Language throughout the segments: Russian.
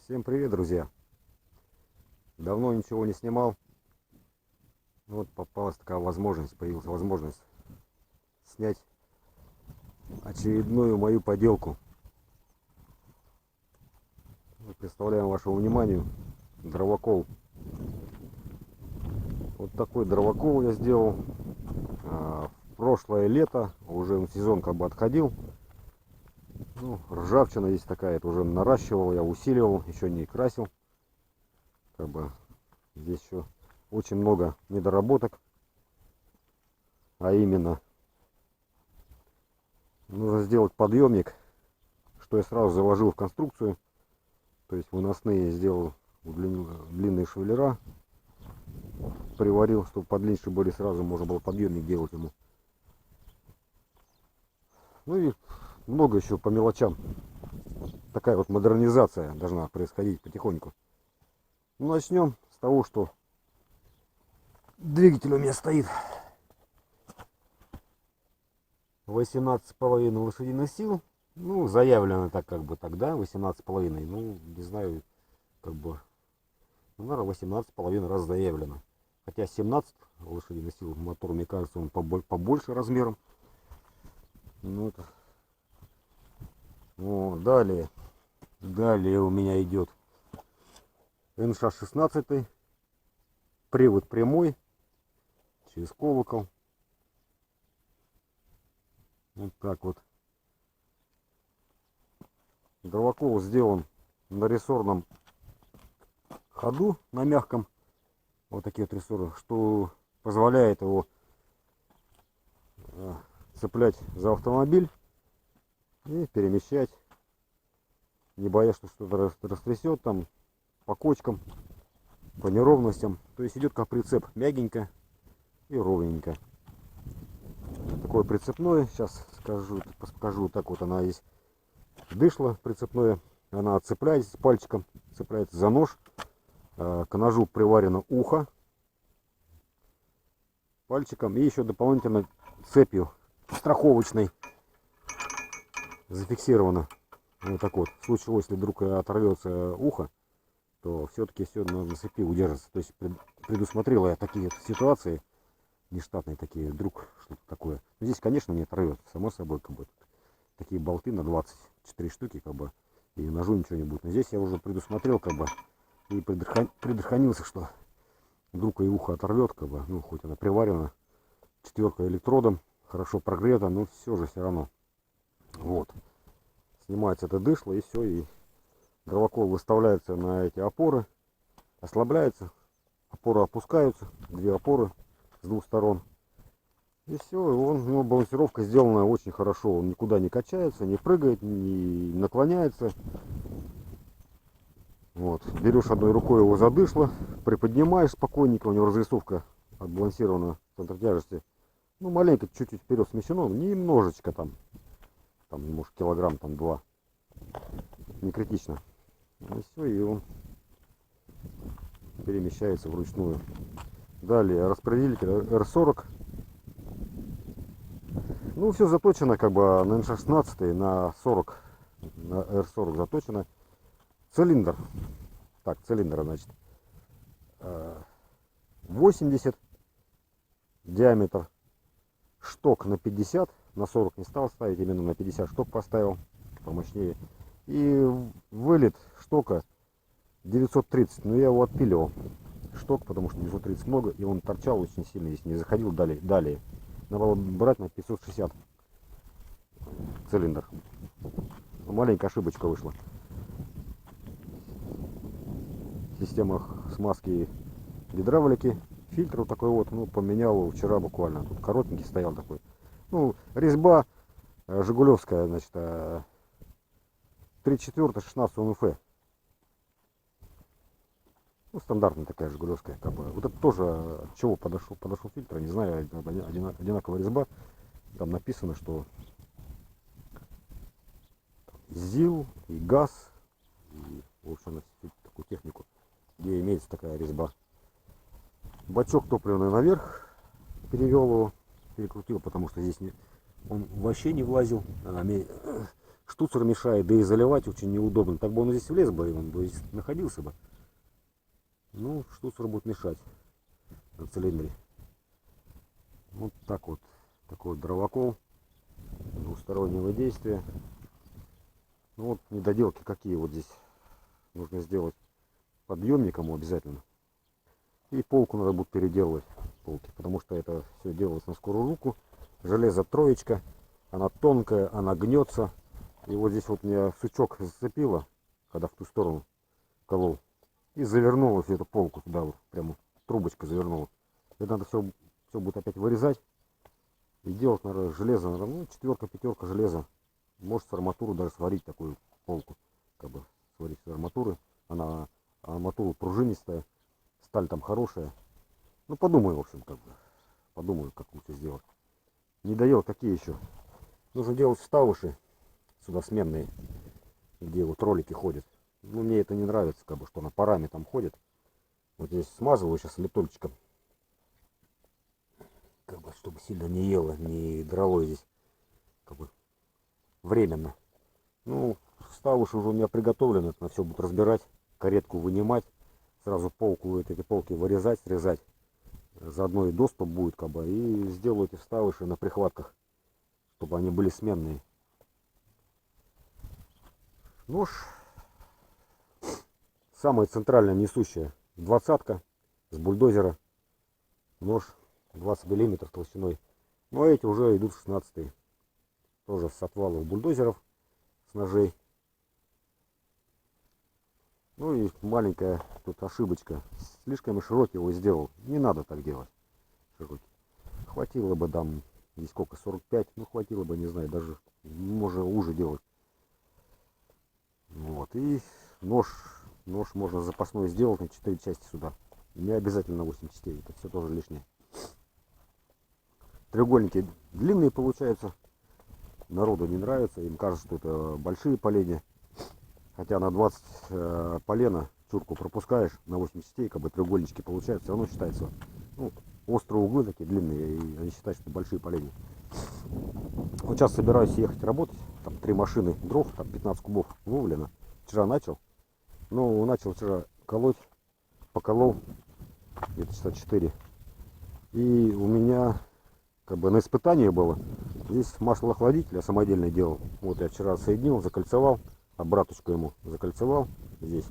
Всем привет, друзья! Давно ничего не снимал. Вот попалась такая возможность, появилась возможность снять очередную мою поделку. Представляем вашему вниманию дровокол. Вот такой дровокол я сделал. В прошлое лето, уже сезон как бы отходил. Ну, ржавчина есть такая, это уже наращивал, я усиливал, еще не красил. Как бы здесь еще очень много недоработок. А именно, нужно сделать подъемник, что я сразу заложил в конструкцию. То есть выносные сделал длинные швеллера, приварил, чтобы подлиннее были, сразу можно было подъемник делать ему. Ну и много еще по мелочам. Такая вот модернизация должна происходить потихоньку. Ну, начнем с того, что двигатель у меня стоит 18,5 лошадиных сил. Ну, заявлено так, как бы тогда 18,5. Ну, не знаю, как бы, ну, наверное, 18,5 раз заявлено. Хотя 17 лошадиных сил мотор, мне кажется, он побольше размером. Ну, это... О, далее у меня идет НШ-16, привод прямой, через колокол. Вот так вот. Дровокол сделан на рессорном ходу, на мягком. Вот такие вот рессоры, что позволяет его цеплять за автомобиль и перемещать, не боясь, что что-то растрясет там по кочкам, по неровностям. То есть идет как прицеп, мягенько и ровненько. Такое прицепное, сейчас покажу. Так вот она есть, дышло прицепное, она цепляется пальчиком, цепляется за нож. К ножу приварено ухо пальчиком и еще дополнительно цепью страховочной зафиксировано. Вот так вот. В случае, если вдруг оторвется ухо, то все-таки все на цепи удержится. То есть предусмотрела я такие ситуации нештатные, такие, вдруг что-то такое. Но здесь, конечно, не оторвется, само собой, как бы такие болты на 24 штуки, как бы, и ножу ничего не будет. Но здесь я уже предусмотрел, как бы, и предохранился, что вдруг и ухо оторвет, как бы, ну, хоть она приварена, четверка электродом, хорошо прогрета, но все равно. Вот. Снимается это дышло, и все, и дровокол выставляется на эти опоры, ослабляется, опоры опускаются, две опоры с двух сторон. И все, у него балансировка сделана очень хорошо, он никуда не качается, не прыгает, не наклоняется. Вот. Берешь одной рукой его за дышло, приподнимаешь спокойненько, у него разрисовка отбалансирована, центр тяжести. Ну, маленько, чуть-чуть вперед смещено, немножечко там, может, килограмм, там, 2. Не критично. И все, и он перемещается вручную. Далее распределитель R40. Ну, все заточено, как бы, на N16, на 40, на R40 заточено. Цилиндр. Так, цилиндр, значит, 80 диаметр. Шток на 50, на 40 не стал ставить, именно на 50 шток поставил, помощнее. И вылет штока 930, но я его отпиливал. Шток, потому что 930 много, и он торчал очень сильно, если не заходил далее. Надо было брать на 560 цилиндр. Маленькая ошибочка вышла. Система смазки гидравлики. Фильтр вот такой вот, ну, поменял вчера буквально. Тут коротенький стоял такой. Ну, резьба жигулевская, значит, 3/4 16 УНФ. Ну, стандартная такая жигулевская, как бы. Вот это тоже от чего подошел фильтр, не знаю, одинаковая резьба. Там написано, что ЗИЛ и ГАЗ, и, в общем, такую технику, где имеется такая резьба. Бачок топливный наверх перевел его, перекрутил, потому что здесь он вообще не влазил. штуцер мешает, да и заливать очень неудобно. Так бы он здесь влез бы, и он бы здесь находился бы. Ну, штуцер будет мешать на цилиндре. Вот так вот. Такой вот дровокол двустороннего действия. Ну вот недоделки какие вот здесь нужно сделать. Подъемником обязательно. И полку надо будет переделывать. Полки, потому что это все делалось на скорую руку. Железо троечка. Она тонкая, она гнется. И вот здесь вот меня сучок зацепило, когда в ту сторону колол. И завернула всю эту полку туда вот. Прямо трубочка завернула. Это надо все будет опять вырезать. И делать, наверное, железо, наверное, ну, четверка, пятерка железа. Может, с арматуру даже сварить такую полку. Как бы сварить с арматуры. Она арматура пружинистая. Сталь там хорошая. Ну, подумаю, в общем, как бы. Подумаю, как лучше сделать. Не доел, какие еще. Нужно делать вставыши сюда сменные. Где вот ролики ходят. Ну, мне это не нравится, как бы, что она парами там ходит. Вот здесь смазываю сейчас литольчиком. Как бы, чтобы сильно не ело, не драло здесь. Как бы временно. Ну, вставыши уже у меня приготовлены. Это все будет разбирать. Каретку вынимать. Сразу полку, эти полки вырезать, срезать. Заодно и доступ будет, как бы. И сделаю эти вставыши на прихватках. Чтобы они были сменные. Нож. Самая центральная несущая. 20-ка с бульдозера. Нож 20 мм толщиной. Ну а эти уже идут 16-е. Тоже с отвалов бульдозеров. С ножей. Ну и маленькая тут ошибочка. Слишком широкий его сделал. Не надо так делать. Широкий. Хватило бы там, не сколько, 45. Ну хватило бы, не знаю, даже можно уже делать. Вот. И нож можно запасной сделать на 4 части сюда. Не обязательно на 8 частей. Это все тоже лишнее. Треугольники длинные получаются. Народу не нравится. Им кажется, что это большие поленья. Хотя на 20 полена чурку пропускаешь, на 8 частей, как бы треугольнички получаются, все равно считается. Ну, острые углы такие длинные, и они считают, что большие поленья. Вот сейчас собираюсь ехать работать. Там 3 машины дров, там 15 кубов вывалено. Вчера начал. Ну, начал вчера колоть, поколол где-то часа 4. И у меня как бы на испытание было. Здесь маслоохладитель я самодельно делал. Вот я вчера соединил, закольцевал. Обраточку ему закольцевал здесь.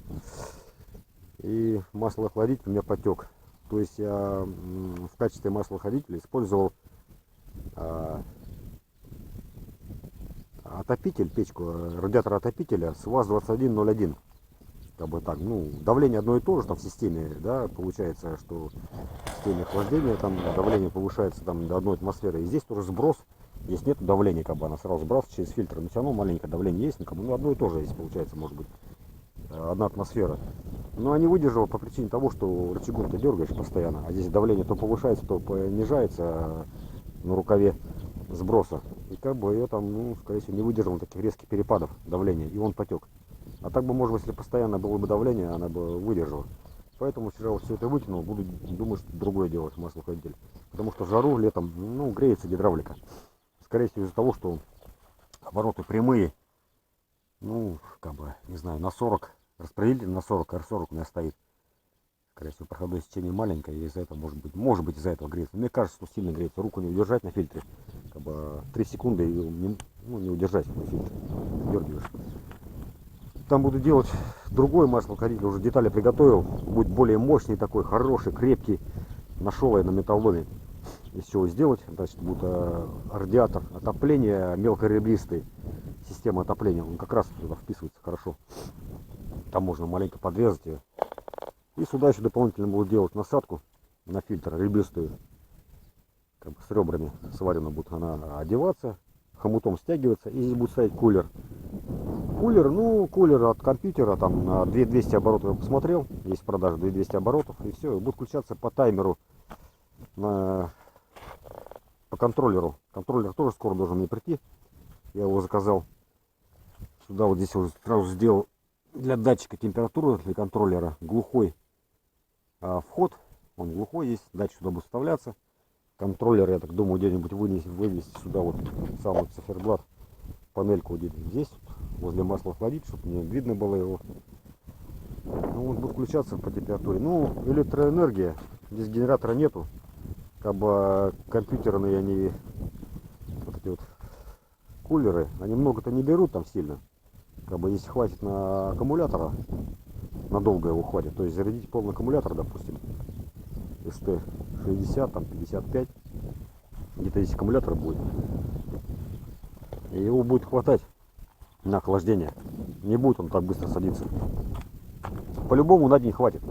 И маслоохладитель у меня потек. То есть я в качестве маслоохладителя использовал отопитель, печку, радиатор отопителя с ВАЗ-2101. Как бы так, ну, давление одно и то же там в системе, да, получается, что в системе охлаждения там давление повышается там до 1 атмосферы. И здесь тоже сброс. Здесь нет давления, как бы она сразу сбрасывает через фильтр. Но все равно маленькое давление есть, как бы, ну, одно и то же здесь получается, может быть, 1 атмосфера. Но не выдержала по причине того, что рычагом ты дергаешь постоянно, а здесь давление то повышается, то понижается на рукаве сброса. И как бы ее там, ну, скорее всего, не выдержал таких резких перепадов давления, и он потек. А так бы, может быть, если постоянно было бы давление, она бы выдержала. Поэтому вчера вот все это выкинул, буду думать, что другое делать маслоохладитель. Потому что в жару летом, ну, греется гидравлика. Скорее всего, из-за того, что обороты прямые, ну, как бы, не знаю, на 40, распределитель на 40, R40 у меня стоит. Скорее всего, проходное сечение маленькое, и из-за этого, может быть, из-за этого греется. Мне кажется, что сильно греется, руку не удержать на фильтре. Как бы 3 секунды, и не удержать на фильтре, дергиваешь. Там буду делать другое маслоохладитель, уже детали приготовил, будет более мощный такой, хороший, крепкий. Нашел я на металломе. Из чего сделать, значит, будет радиатор отопления мелкоребристый, система отопления, он как раз туда вписывается хорошо. Там можно маленько подрезать ее. И сюда еще дополнительно буду делать насадку на фильтр ребристую, как бы с ребрами сварена будет она одеваться, хомутом стягиваться, и здесь будет стоять кулер. Кулер от компьютера, там на 2200 оборотов я посмотрел, есть в продаже 2200 оборотов, и все, будет включаться по таймеру, по контроллеру. Контроллер тоже скоро должен мне прийти, я его заказал. Сюда вот здесь уже сразу сделал для датчика температуры, для контроллера глухой вход, он глухой есть, датчик сюда будет вставляться. Контроллер, я так думаю, где-нибудь вывести сюда вот сам вот циферблат панельку здесь, возле масла охладить, чтобы не видно было его. Ну, он будет включаться по температуре. Ну, электроэнергия, здесь генератора нету. Как бы компьютерные они, вот эти вот кулеры, они много-то не берут там сильно. Как бы если хватит на аккумулятора, надолго его хватит. То есть зарядить полный аккумулятор, допустим, СТ-60, там 55, где-то здесь аккумулятор будет. И его будет хватать на охлаждение. Не будет он так быстро садиться. По-любому на день хватит.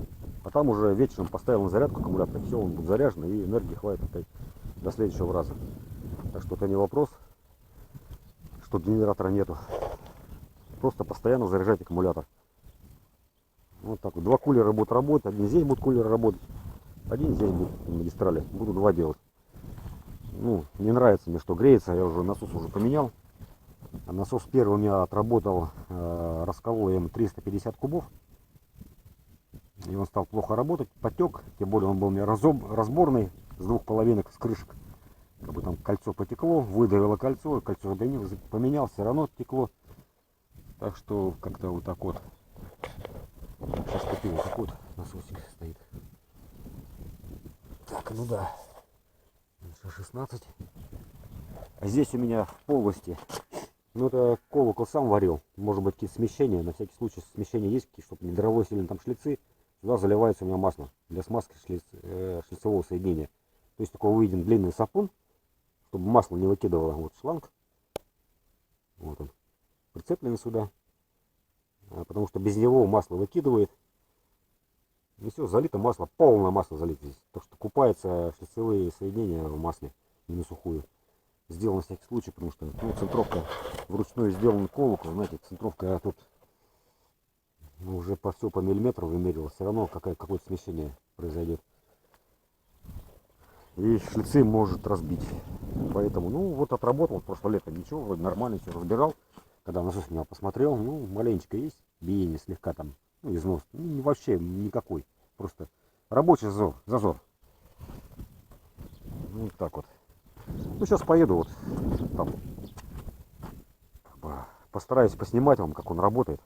А там уже вечером поставил на зарядку аккумулятор, все, он будет заряжен, и энергии хватит опять до следующего раза. Так что это не вопрос, что генератора нету. Просто постоянно заряжать аккумулятор. Вот так вот. Два кулера будут работать. Один здесь будет кулер работать, один здесь будет на магистрали. Буду два делать. Ну, не нравится мне, что греется. Я уже насос уже поменял. А насос первый у меня отработал, расколол я ему 350 кубов. И он стал плохо работать, потек. Тем более он был у меня разборный, с двух половинок, с крышек. Как бы там кольцо потекло, выдавило кольцо, кольцо поменял, все равно текло. Так что как-то вот так вот. Сейчас купил вот такой вот насосик стоит. Так, ну да. 16. А здесь у меня в полости. Ну это колокол сам варил. Может быть какие-то смещения. На всякий случай смещения есть, чтобы не дровой сильно там шлицы. Сюда заливается у меня масло для смазки шлицевого соединения. То есть такой выведен длинный сапун, чтобы масло не выкидывало. Вот шланг. Вот он. Прицеплен сюда. Потому что без него масло выкидывает. И все, залито масло. Полное масло залито здесь. Так что купаются шлицевые соединения в масле. Не на сухую. Сделан на всякий случай, потому что ну, центровка вручную сделан колокол. Знаете, центровка тут ну, уже по все по миллиметру вымерила. Все равно какое-то смещение произойдет. И шлицы может разбить. Поэтому, ну вот отработал в прошлое лето. Ничего, вроде нормально все разбирал. Когда насос меня посмотрел, ну маленечко есть биение слегка там, ну износ. Ну, вообще никакой. Просто рабочий зазор. Вот так вот. Ну сейчас поеду вот там. Постараюсь поснимать вам, как он работает.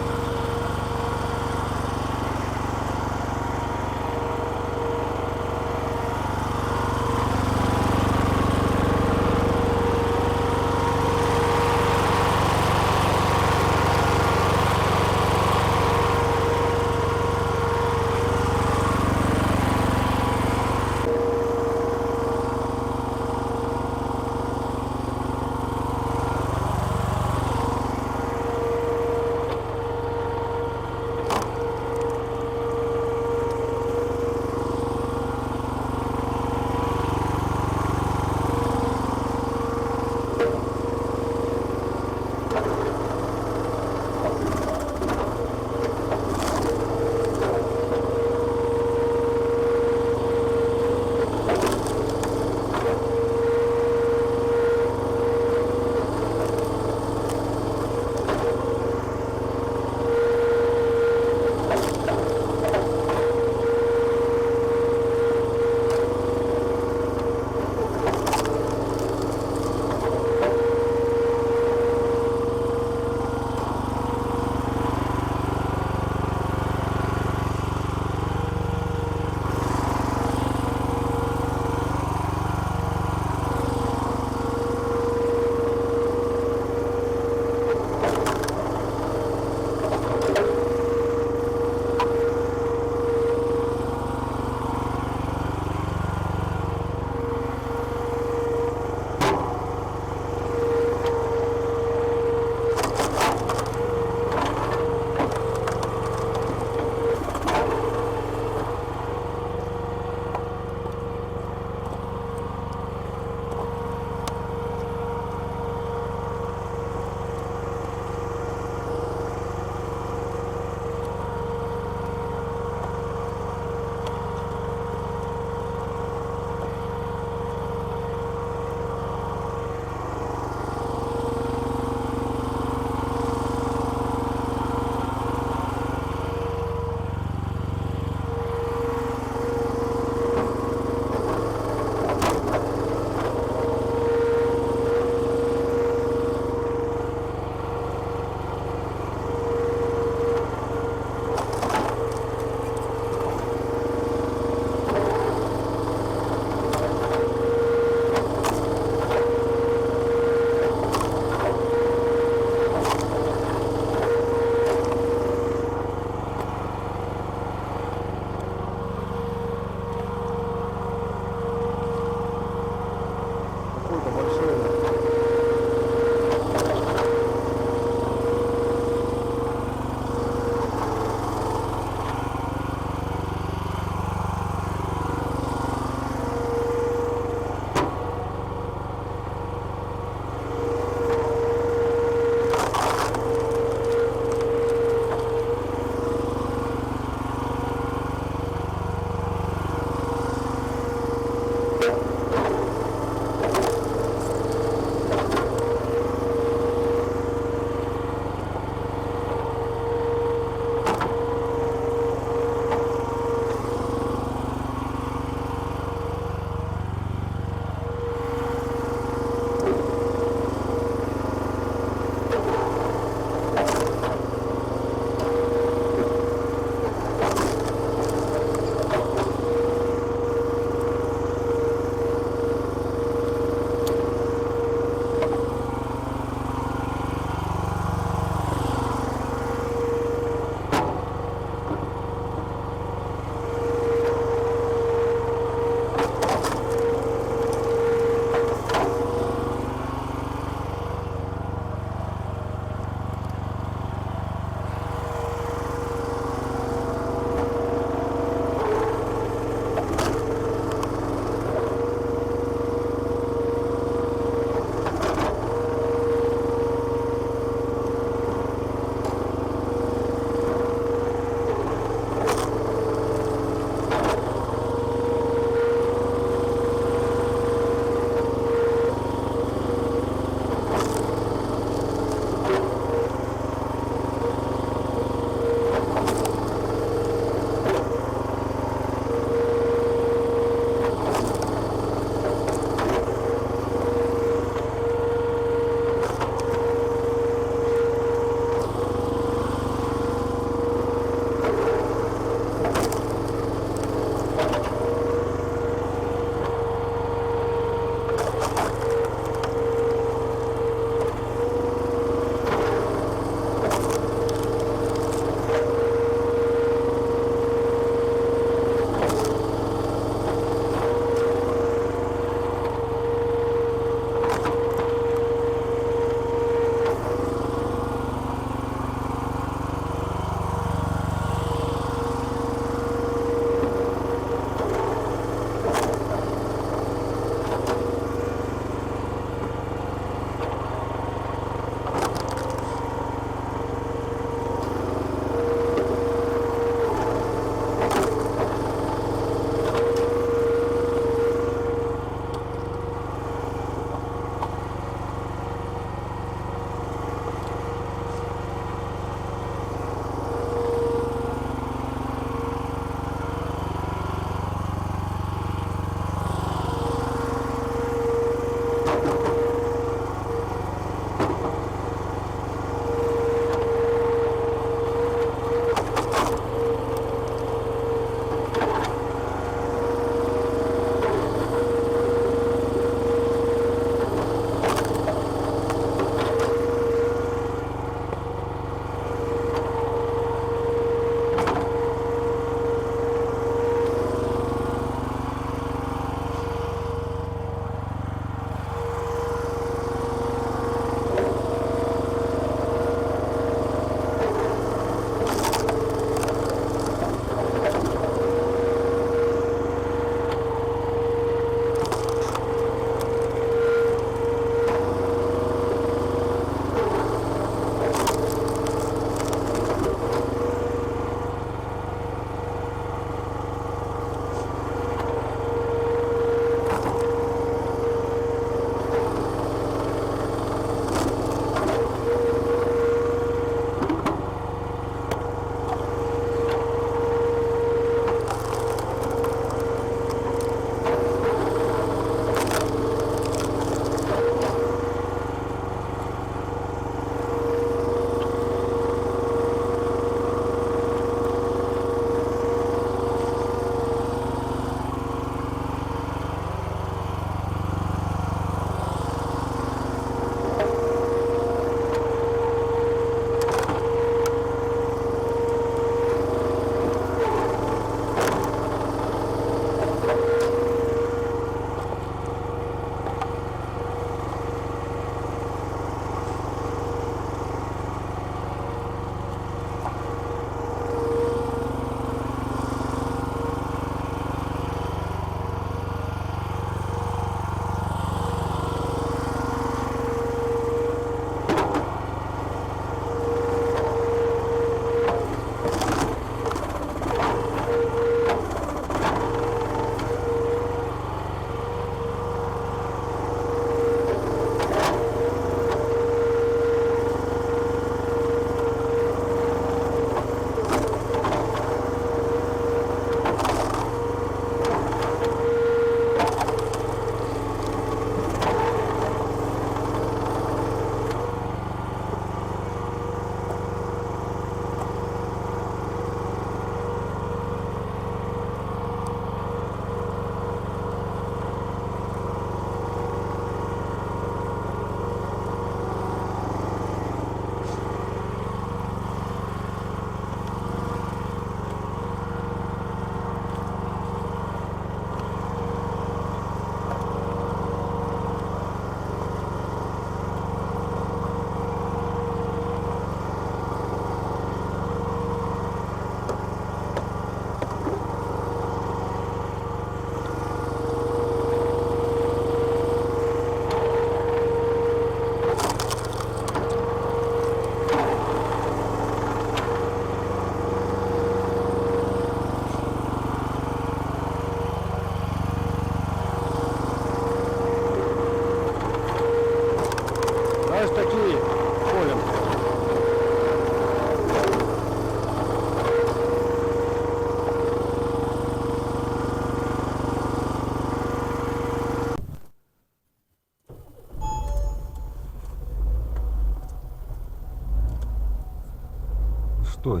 что,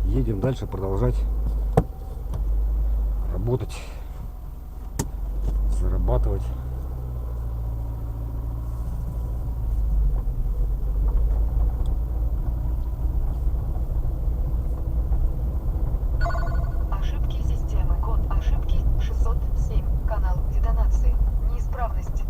едем дальше продолжать работать, зарабатывать. Ошибки системы. Код ошибки 607. Канал детонации. Неисправность.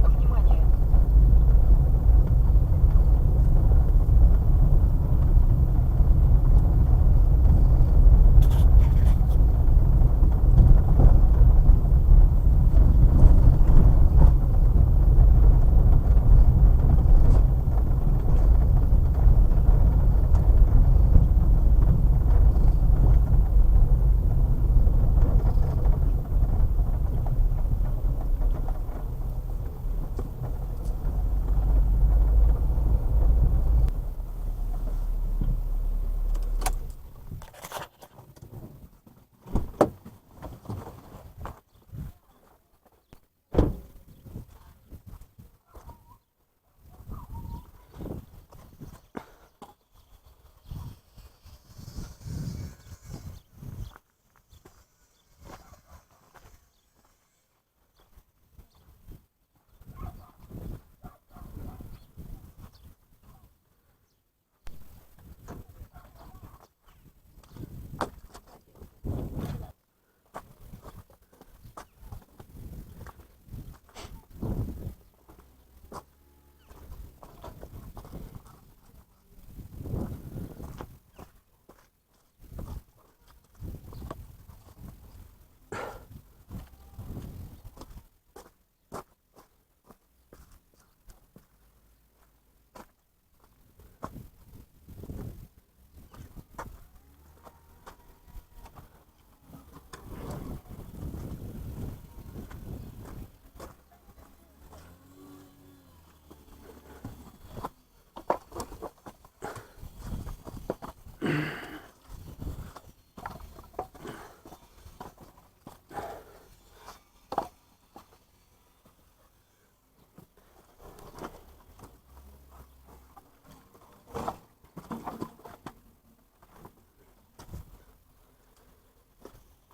Внимание!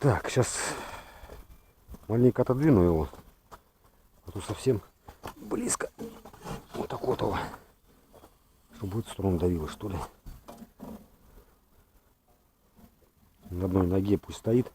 Так, сейчас маленько отодвину его, а то совсем близко. Вот так вот его, чтобы в эту сторону давило, что ли. На одной ноге пусть стоит.